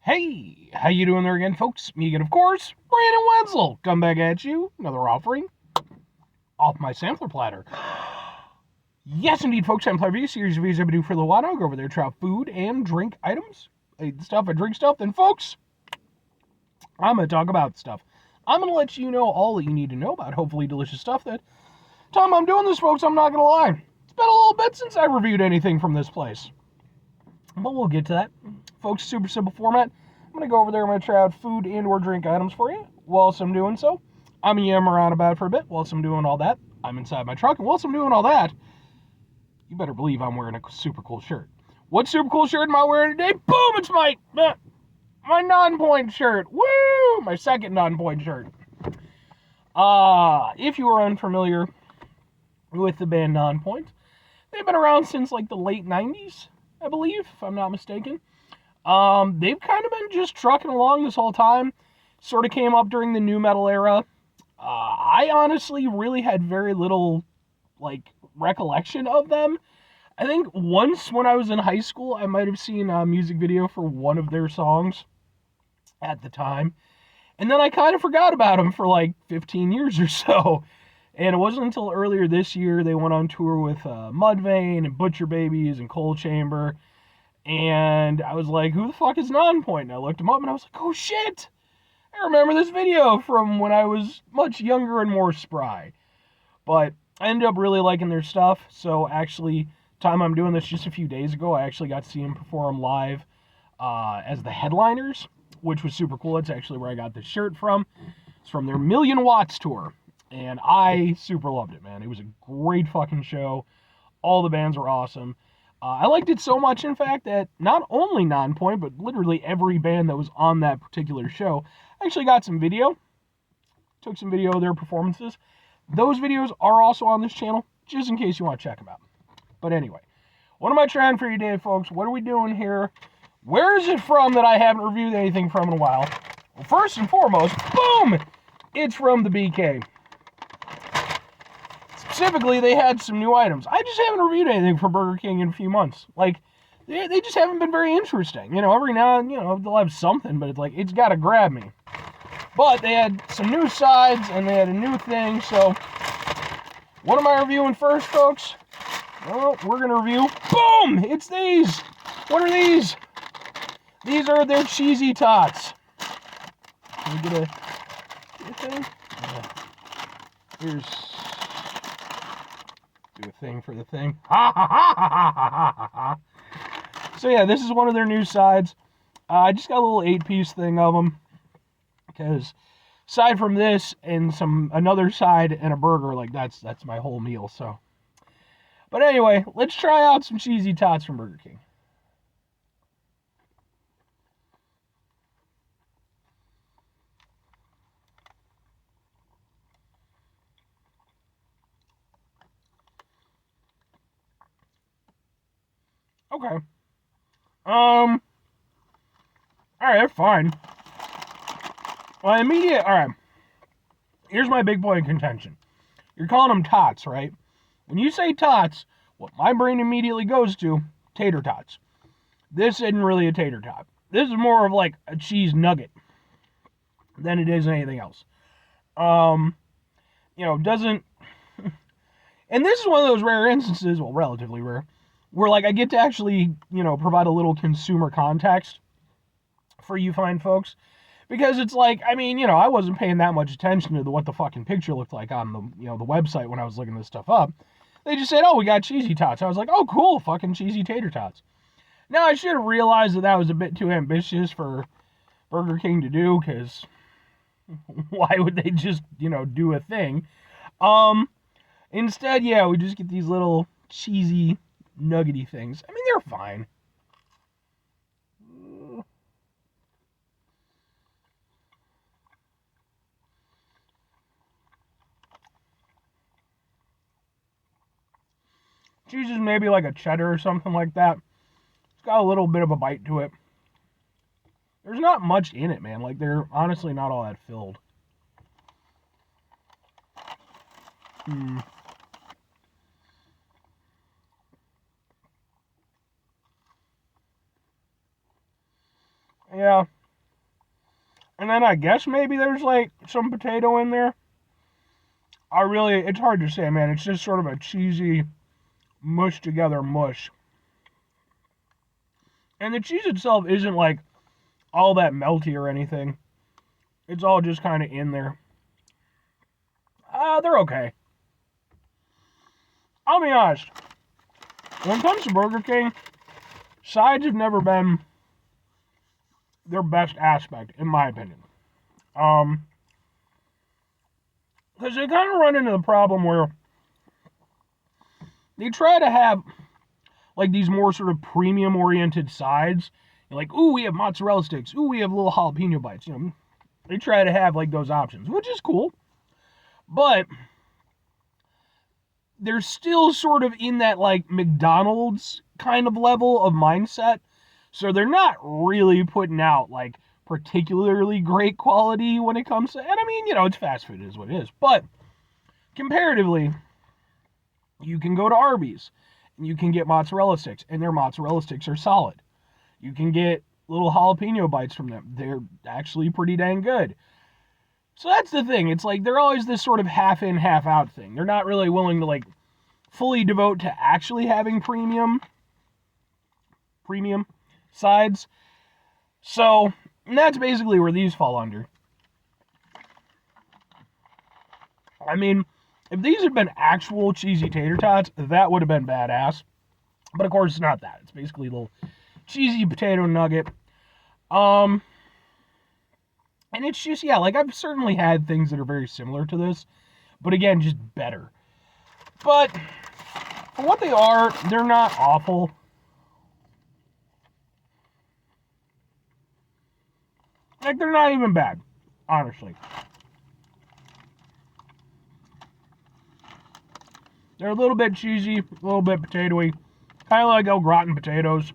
Hey, how you doing there again, folks? Me again, of course, Brandon Wenzel. Come back at you, another offering off my sampler platter. Yes, indeed, folks, I'm Platter series of videos I do for a little while. I'll go over there, try out food and drink items. Stuff, I drink stuff. Then, folks, I'm going to talk about stuff. I'm going to let you know all that you need to know about hopefully delicious stuff that time I'm doing this, folks, I'm not going to lie. It's been a little bit since I reviewed anything from this place. But we'll get to that. Folks, super simple format. I'm going to go over there. I'm going to try out food and or drink items for you. Whilst I'm doing so, I'm going to yam around about for a bit. Whilst I'm doing all that, I'm inside my truck. And whilst I'm doing all that, you better believe I'm wearing a super cool shirt. What super cool shirt am I wearing today? Boom! It's my non-point shirt. Woo! My second non-point shirt. If you are unfamiliar with the band Non-Point, they've been around since like the late 90s, I believe, if I'm not mistaken. They've kind of been just trucking along this whole time. Sort of came up during the nu metal era. I honestly really had very little, recollection of them. I think once when I was in high school, I might have seen a music video for one of their songs at the time. And then I kind of forgot about them for like 15 years or so. And it wasn't until earlier this year they went on tour with Mudvayne and Butcher Babies and Coal Chamber. And I was like, who the fuck is Non-Point? And I looked him up and I was like, oh shit! I remember this video from when I was much younger and more spry. But I ended up really liking their stuff. So actually, time I'm doing this just a few days ago, I actually got to see them perform live as the headliners, which was super cool. It's actually where I got this shirt from. It's from their Million Watts tour. And I super loved it, man. It was a great fucking show. All the bands were awesome. I liked it so much, in fact, that not only Non-Point, but literally every band that was on that particular show actually got some video. Took some video of their performances. Those videos are also on this channel, just in case you want to check them out. But anyway, what am I trying for you today, folks? What are we doing here? Where is it from that I haven't reviewed anything from in a while? Well, first and foremost, boom! It's from the BK. Specifically, they had some new items. I just haven't reviewed anything from Burger King in a few months. They just haven't been very interesting. Every now and, they'll have something, but it's got to grab me. But they had some new sides, and they had a new thing, so what am I reviewing first, folks? Well, we're going to review, boom! It's these! What are these? These are their cheesy tots. Can we get a thing? Yeah. Here's... do a thing for the thing. Ha ha ha ha ha ha ha. So yeah, this is one of their new sides. I just got a little 8-piece thing of them. Because aside from this and another side and a burger, that's my whole meal, so. But anyway, let's try out some cheesy tots from Burger King. Okay. Alright, they're fine. Well, alright. Here's my big point of contention. You're calling them tots, right? When you say tots, what my brain immediately goes to, tater tots. This isn't really a tater tot. This is more of like a cheese nugget than it is anything else. Doesn't... And this is one of those rare instances, well, relatively rare, where I get to actually, provide a little consumer context for you fine folks. Because it's I wasn't paying that much attention to what the fucking picture looked like on the, the website when I was looking this stuff up. They just said, oh, we got cheesy tots. I was like, oh, cool, fucking cheesy tater tots. Now, I should have realized that was a bit too ambitious for Burger King to do, because why would they just, do a thing? Instead, yeah, we just get these little cheesy, nuggety things. I mean, they're fine. Cheese is maybe like a cheddar or something like that. It's got a little bit of a bite to it. There's not much in it, man. They're honestly not all that filled. Yeah. And then I guess maybe there's like some potato in there. It's hard to say, man. It's just sort of a cheesy, mushed together mush. And the cheese itself isn't like all that melty or anything. It's all just kind of in there. They're okay. I'll be honest. When it comes to Burger King, sides have never been their best aspect, in my opinion. Because they kind of run into the problem where they try to have like these more sort of premium oriented sides. You're like, ooh, we have mozzarella sticks. Ooh, we have little jalapeno bites. You know, they try to have like those options, which is cool. But they're still sort of in that like McDonald's kind of level of mindset. So they're not really putting out like particularly great quality when it comes to, and I mean, you know, it's fast food, it is what it is. But comparatively, you can go to Arby's and you can get mozzarella sticks, and their mozzarella sticks are solid. You can get little jalapeno bites from them. They're actually pretty dang good. So that's the thing. It's like they're always this sort of half in, half out thing. They're not really willing to like fully devote to actually having premium sides. So that's basically where these fall under. I mean, if these had been actual cheesy tater tots, that would have been badass. But of course, it's not that. It's basically a little cheesy potato nugget. And it's just, yeah, like I've certainly had things that are very similar to this, but again, just better. But for what they are, they're not awful. Like, they're not even bad, honestly. They're a little bit cheesy, a little bit potatoey, kind of like au gratin potatoes.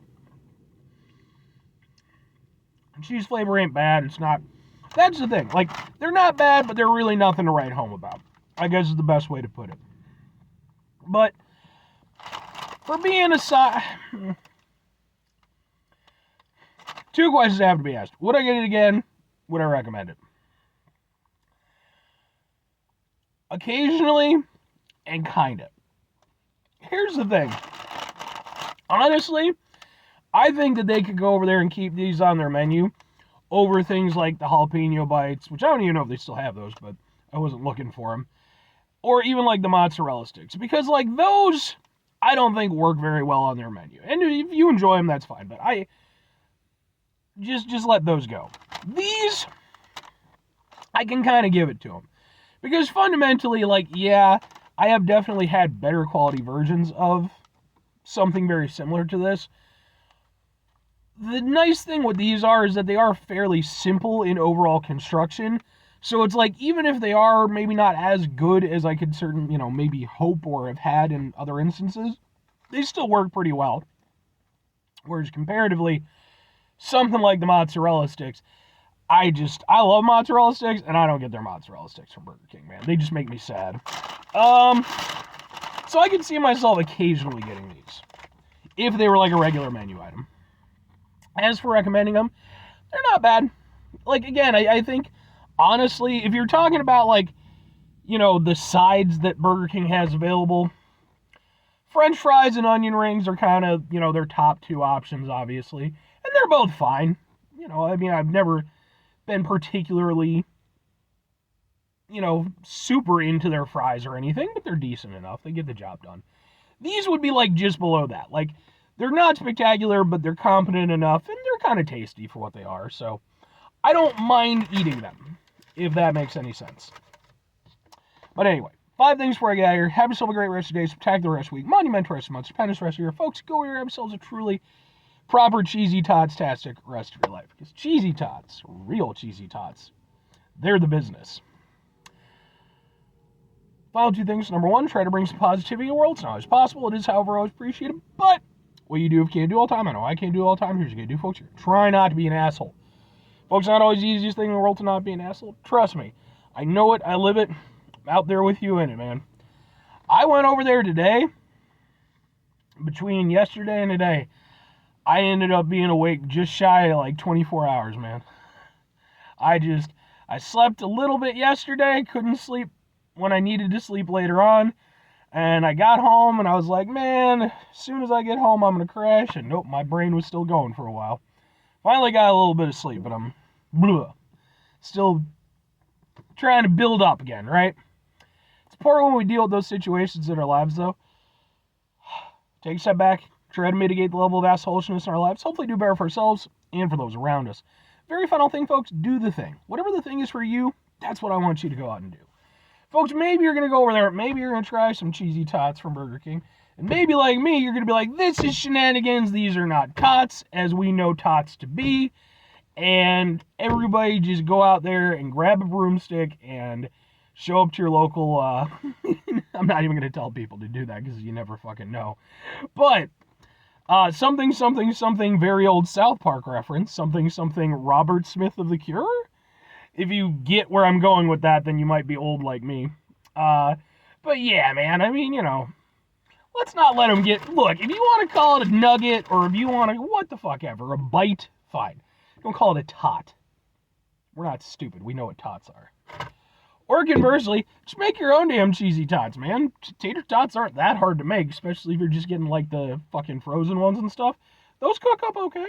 Cheese flavor ain't bad. It's not. That's the thing. Like, they're not bad, but they're really nothing to write home about, I guess is the best way to put it. But for being a side, two questions have to be asked. Would I get it again? Would I recommend it? Occasionally, and kind of. Here's the thing. Honestly, I think that they could go over there and keep these on their menu over things like the jalapeno bites, which I don't even know if they still have those, but I wasn't looking for them. Or even like the mozzarella sticks, because like those, I don't think work very well on their menu. And if you enjoy them, that's fine, but I just let those go. These, I can kind of give it to them. Because fundamentally, like, yeah, I have definitely had better quality versions of something very similar to this. The nice thing with these is that they are fairly simple in overall construction. So it's like, even if they are maybe not as good as I could maybe hope or have had in other instances, they still work pretty well. Whereas comparatively, something like the mozzarella sticks, I love mozzarella sticks, and I don't get their mozzarella sticks from Burger King, man. They just make me sad. So I can see myself occasionally getting these, if they were like a regular menu item. As for recommending them, they're not bad. Like, again, I think, honestly, if you're talking about, like, you know, the sides that Burger King has available, French fries and onion rings are kind of, you know, their top two options, obviously. And they're both fine. You know, I mean, I've never been particularly, you know, super into their fries or anything, but they're decent enough. They get the job done. These would be, like, just below that. Like, they're not spectacular, but they're competent enough, and they're kind of tasty for what they are, so I don't mind eating them, if that makes any sense. But anyway, 5 things before I get out of here. Have yourself a great rest of the day, spectacular rest of the week, monumental rest of the month, stupendous rest of the year. Folks, go here, have yourselves a truly proper cheesy tots-tastic rest of your life. Because cheesy tots, real cheesy tots, they're the business. Final 2 things. Number 1, try to bring some positivity to the world. It's not always possible. It is, however, always appreciated. But what you do if you can't do all the time, I know I can't do all the time. Here's what you do, folks. Try not to be an asshole. Folks, it's not always the easiest thing in the world to not be an asshole. Trust me. I know it. I live it. I'm out there with you in it, man. I went over there today. Between yesterday and today, I ended up being awake just shy of like 24 hours, man. I slept a little bit yesterday, couldn't sleep when I needed to sleep later on, and I got home and I was like, man, as soon as I get home, I'm going to crash, and nope, my brain was still going for a while. Finally got a little bit of sleep, but I'm still trying to build up again, right? It's important when we deal with those situations in our lives, though. Take a step back, try to mitigate the level of assholishness in our lives, hopefully do better for ourselves and for those around us. Very final thing, folks, do the thing. Whatever the thing is for you, that's what I want you to go out and do. Folks, maybe you're going to go over there, maybe you're going to try some cheesy tots from Burger King, and maybe like me, you're going to be like, this is shenanigans, these are not tots, as we know tots to be, and everybody just go out there and grab a broomstick and show up to your local, I'm not even going to tell people to do that because you never fucking know, but something, very old South Park reference, something Robert Smith of The Cure? If you get where I'm going with that, then you might be old like me. But yeah, man, I mean, let's not let them get, look, if you want to call it a nugget, or if you want to, what the fuck ever, a bite, fine. Don't call it a tot. We're not stupid, we know what tots are. Or conversely, just make your own damn cheesy tots, man. Tater tots aren't that hard to make, especially if you're just getting like the fucking frozen ones and stuff. Those cook up okay.